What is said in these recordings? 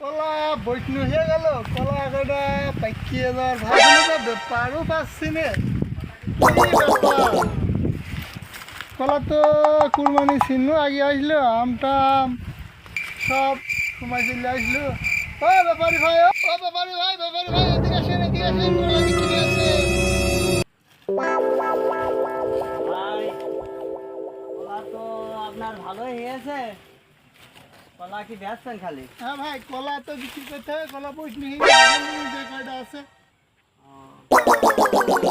কলা বৈষ্ণু হয়ে গেল, কলা কটা পাকিয়ে যাওয়ার ভাবনা তো ব্যাপারও পাচ্ছি না। কি ব্যাপার? কলা তো কুরবানি চিহ্ন আগে আসলো, আমটাম সব সময় চলে আসলো। ও ব্যাপারী ভাই, ও ব্যাপারী ভাই, ব্যাপারী ভাই, এদিকে আসেন, এদিকে আসেন, কলা বিক্রি আছে। ভাই, কলা তো আপনার ভালোই হয়েছে। কলা কি বেচছেন খালি? হ্যাঁ ভাই, কলা তো বিক্রি করতে হবে, কলা বৈষ্ণু হয়ে গেল, যে কয়টা আছে।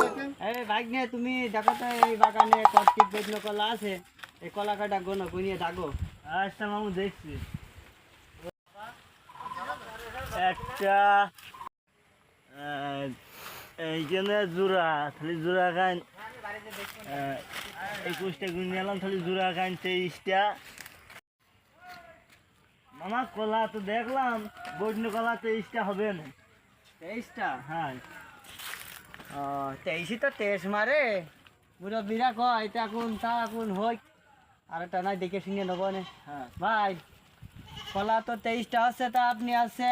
দেখেন। এই বাইক নিয়ে তুমি দেখো তো এই বাগানে কতকিট বেচনো কলা আছে, এই কলা কাটা গোনো গুনিয়ে থাকো। আচ্ছা মামু দেখছি। একটা এইখানে জোড়া, খালি জোড়া খান 21টা গুনিয়ে এলাম, খালি জোড়া খান 23টা। মামা কলা তো দেখলাম বৈষ্ণু কলা 23টা হবে না। 23টা? হ্যাঁ। ও 23ই তো 23 মারে মুরব্বীরা কয় এটা এখন তা এখন হোক, আর একটা নাই দেখে শুনে নেবো না। হ্যাঁ ভাই, কলা তো 23টা হচ্ছে, তা আপনি আছে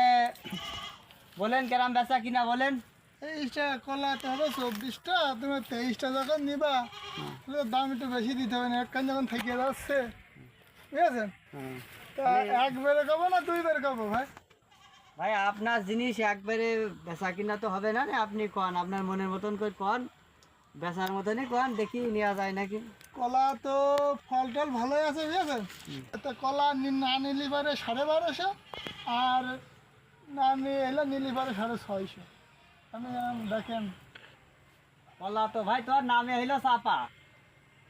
বলেন কেরাম বেচা কিনা বলেন। 23টা কলা তো হবে 24টা, তুমি 23টা যখন নিবা তাহলে দাম একটু বেশি দিতে হবে না, একখান যখন থেকে যাচ্ছে, ঠিক আছে? হুম। তা একবারে খাবো না দুইবার খাবো ভাই? ভাই আপনার জিনিস একবারে বেচা কিনা তো হবে না, আপনি কন আপনার মনের মতন করে কন, বেচার মতনই কন, দেখি নেওয়া যায় নাকি। কলা তো ফল টল ভালোই আছে, ঠিক আছে? তা কলা না নিলি পারে 1250, আর না নিলি পারে 650। আমি দেখেন। কলা তো ভাই তোর নামে হইলো চাপা,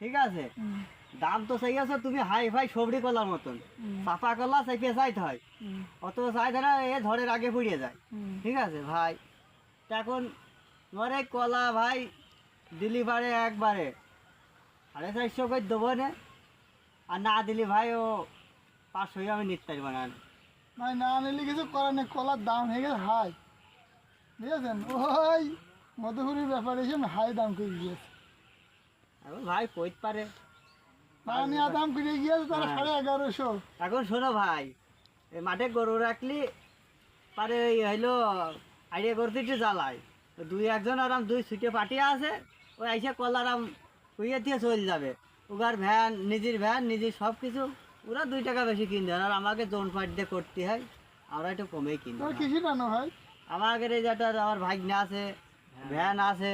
ঠিক আছে, হুম, দাম তো সেই আছে, তুমি হাই ফাই সবরি কলার মতন হুম, চাপা কলা চাইতে চাইতে হয়, হুম, অত চাইতে না এ ঝড়ের আগে পুড়িয়ে যায়, হুম। ঠিক আছে ভাই। তা এখন তোমার এই কলা ভাই দিলি বারে একবারে 450 করে দেবো না, আর না দিলি ভাই ও 500 আমি নিতে পারবো না। ভাই না নিলে কিছু করার নেই, কলার দাম হয়ে গেছে হাই, বুঝেছেন? ওই মধুপুরের ব্যাপারে এসে হাই দাম করে গিয়েছে, এখন ভাই কইতে পারে। না নেওয়া দাম করে গিয়েছে তারা হ্যাঁ। 1150। এখন শোনো ভাই, এই মাঠে গরু রাখলি পারে ওই হইলো আইডিয়া করতে একটু জ্বালায়, তো দুই একজন আরাম দুই ছুটে পাঠিয়ে আছে, ওই আইসে কলা আরাম কুইয়ে দিয়ে চলে যাবে, ওগার ভ্যান নিজের সব কিছু, ওরা 2 টাকা বেশি কিনতে হয়, আর আমাকে জোন পাট দিয়ে করতে হয়, আমরা একটু কমেই কিনতে তোর হয়। কৃষি টানো ভাই? আমাদের এই যেটা আমার ভাগ্নে আছে, ভ্যান আছে,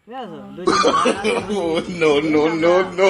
ঠিক আছে, 2 3 ভ্যান আছে, no, no, no, no.